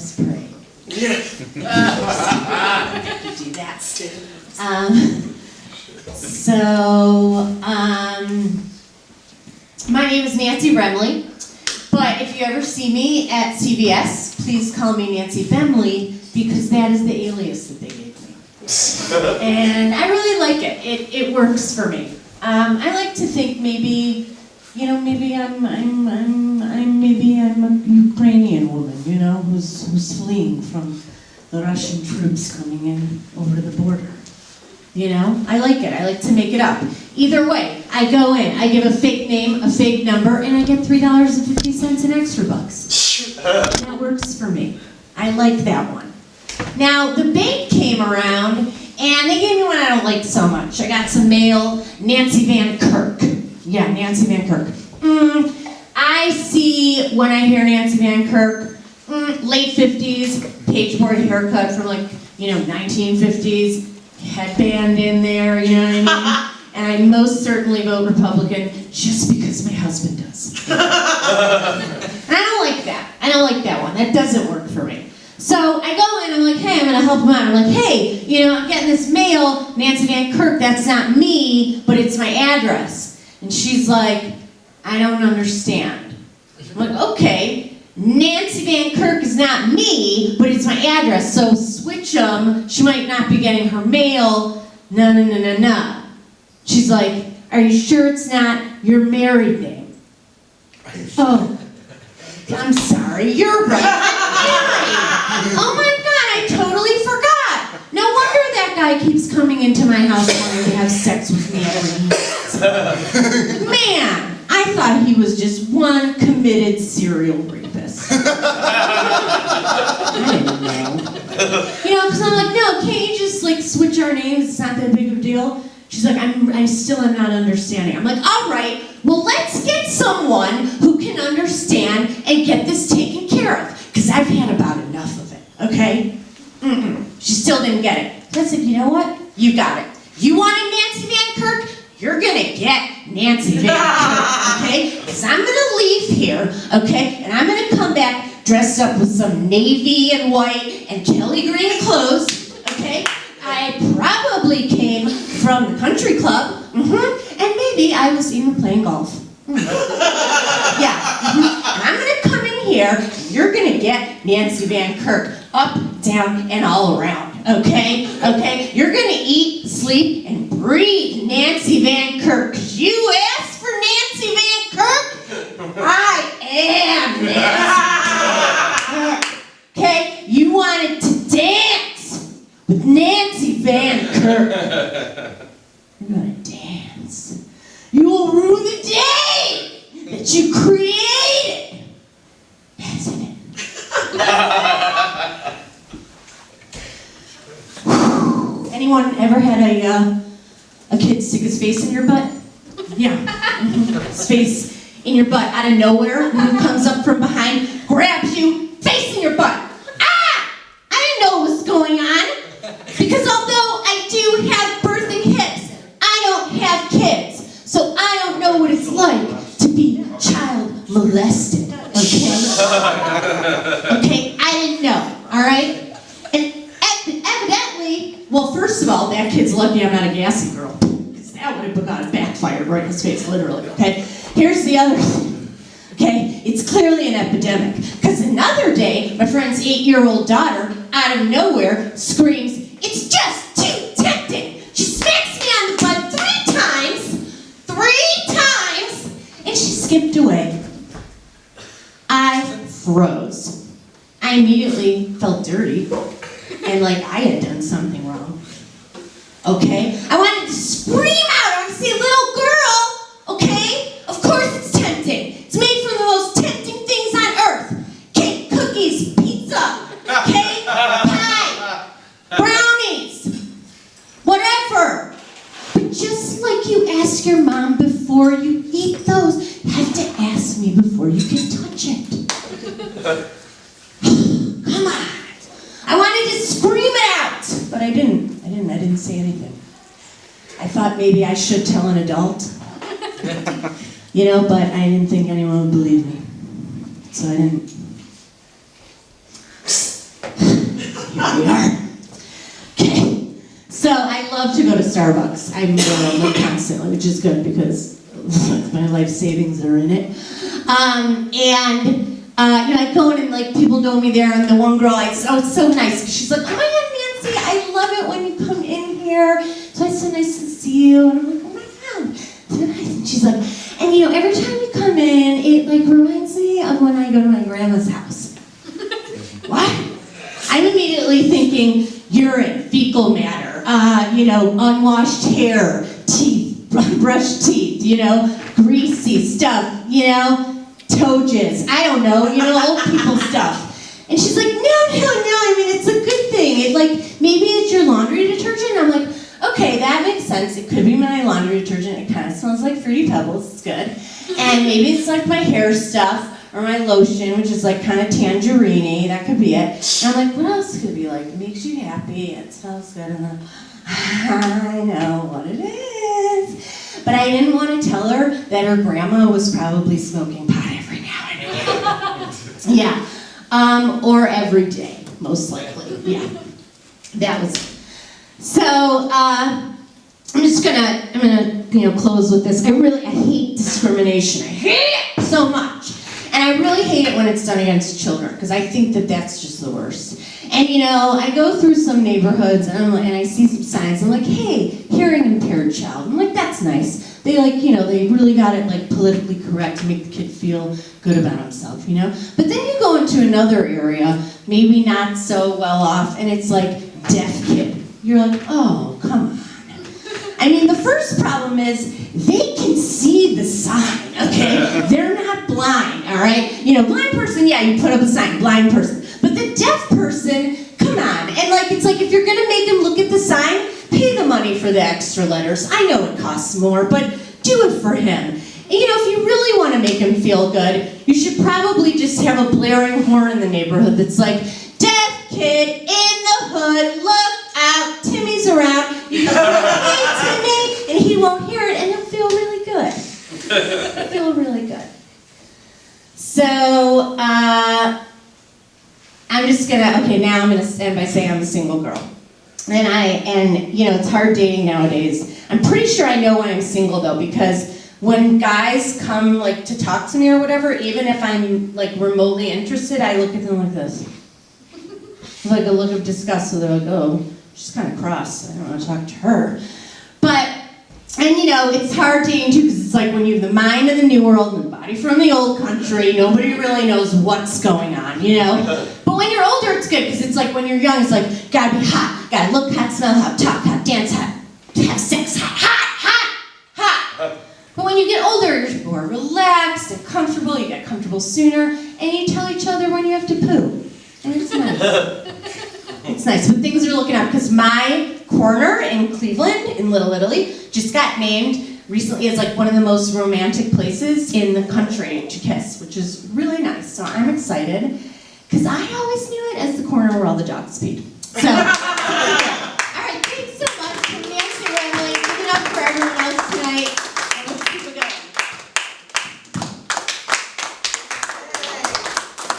us pray. Yeah. Do that. My name is Nancy Remley, but if you ever see me at CVS, please call me Nancy Femley, because that is the alias that they gave me. And I really like it. It works for me. I like to think maybe I'm a Ukrainian woman, who's fleeing from the Russian troops coming in over the border. I like it. I like to make it up. Either way, I go in, I give a fake name, a fake number, and I get $3.50 in extra bucks. That works for me. I like that one. Now, the bank came around, and they gave me one I don't like so much. I got some mail, Nancy Van Kirk. Yeah, Nancy Van Kirk. I see, when I hear Nancy Van Kirk, late 50s, pageboard haircut from 1950s, headband in there, you know what I mean? And I most certainly vote Republican just because my husband does. And I don't like that. I don't like that one. That doesn't work for me. So I go in, I'm like, hey, I'm gonna help him out. I'm like, hey, I'm getting this mail, Nancy Van Kirk, that's not me, but it's my address. And she's like, I don't understand. I'm like, okay, Nancy Van Kirk is not me, but it's my address, so switch them. She might not be getting her mail. No. She's like, are you sure it's not your married name? Oh, I'm sorry, you're right, I'm married. Oh my God, I totally forgot. No wonder that guy keeps coming into my house wanting to have sex with me every night. Man, I thought he was just one committed serial rapist. I didn't know. Because I'm like, no, can't you just switch our names? It's not that big of a deal. She's like, I still am not understanding. I'm like, all right, well, let's get someone who can understand and get this taken care of, because I've had about enough of it, okay? She still didn't get it. I said, you know what? You got it. You wanted Nancy Van Kirk? You're gonna get Nancy Van Kirk, okay? Because I'm gonna leave here, okay? And I'm gonna come back dressed up with some navy and white and Kelly green clothes, okay? I probably came from the country club, and maybe I was even playing golf. Yeah, and I'm gonna come in here, and you're gonna get Nancy Van Kirk up, down, and all around, okay? Okay? You're gonna eat, sleep, and breathe Nancy Van Kirk, 'cause you asked for Nancy Van Kirk? I am Nancy Van Kirk, okay? You wanted to dance with Nancy Van Kirk. You're gonna dance. You will rue the day that you created. That's it. Anyone ever had a kid stick his face in your butt? Yeah. His face in your butt out of nowhere, and comes up from behind, grabs you, face in your butt. Ah! I didn't know what was going on. Because although I do have birthing hips, I don't have kids. So I don't know what it's like to be child molested. Okay? Okay, I didn't know, all right? And evidently, well, first of all, that kid's lucky I'm not a gassy girl. Because that would have backfired right in his face, literally, okay? Here's the other thing, okay? It's clearly an epidemic. Because another day, my friend's 8-year-old daughter, out of nowhere, screams, "It's just too tempting!" She smacks me on the butt 3 times, and she skipped away. I froze. I immediately felt dirty, and like I had done something wrong. Okay? I wanted to scream out. I wanted to say, "Little girl, okay? Of course it's tempting. It's made from the most tempting things on earth. Cake, cookies, pizza, okay? Pie, brownies, whatever. But just like you ask your mom before you eat those, you have to ask me before you can touch it." Come on. I wanted to scream it out, but I didn't say anything. I thought maybe I should tell an adult, but I didn't think anyone would believe me, so I didn't. Here we are. Okay. So I love to go to Starbucks. I'm like constantly, which is good because my life savings are in it. I go in and like people know me there, and the one girl, it's so nice. She's like, oh my God, Nancy, I love it when you come in here. So it's so nice to see you. And I'm like, oh my God, so nice. And she's like, and every time you come in, it like reminds me of when I go to my grandma's house. What? I'm immediately thinking urine, fecal matter, unwashed hair, teeth, brushed teeth, greasy stuff, toe jizz, I don't know, old people stuff. And she's like, no, I mean, it's a good thing. It maybe it's your laundry detergent. I'm like, okay, that makes sense. It could be my laundry detergent. It kind of smells like Fruity Pebbles, it's good. And maybe it's like my hair stuff, or my lotion, which is like kind of tangerine-y, that could be it. And I'm like, what else could it be like? It makes you happy, it smells good, and then, I know what it is. But I didn't want to tell her that her grandma was probably smoking pot every now and again. Yeah, or every day, most likely, yeah. That was, so, I'm gonna close with this. I hate discrimination. I hate it so much. And I really hate it when it's done against children, because I think that that's just the worst. And I go through some neighborhoods and I see some signs. I'm like, hey, hearing impaired child. I'm like, that's nice. They they really got it politically correct to make the kid feel good about himself, But then you go into another area, maybe not so well off, and it's like deaf kid. You're like, oh, come on. I mean, the first problem is they can see the sign, okay? They're not blind, all right? Blind person, yeah, you put up a sign, blind person. But the deaf person, come on. And it's like if you're gonna make them look at the sign, pay the money for the extra letters. I know it costs more, but do it for him. And if you really want to make him feel good, you should probably just have a blaring horn in the neighborhood that's like, deaf kid in the hood, look out, Timmy's around. You can say, hey, Timmy, and he won't hear it, and he'll feel really good. He'll feel really good. So, I'm gonna end by saying I'm a single girl. And it's hard dating nowadays. I'm pretty sure I know why I'm single though, because when guys come to talk to me or whatever, even if I'm remotely interested, I look at them like this. Like a look of disgust, so they're like, oh, she's kind of cross, I don't want to talk to her. But, it's hard dating too, because it's like when you have the mind of the new world and the body from the old country, nobody really knows what's going on, But when you're older, it's good, because it's like when you're young, it's like, gotta be hot, gotta look hot, smell hot, talk hot, dance hot, have sex hot. But when you get older, you're more relaxed and comfortable, you get comfortable sooner, and you tell each other when you have to poo. And it's nice. It's nice, but things are looking up, because my corner in Cleveland, in Little Italy, just got named recently as one of the most romantic places in the country to kiss, which is really nice. So I'm excited, because I always knew it as the corner where all the dogs peed. So.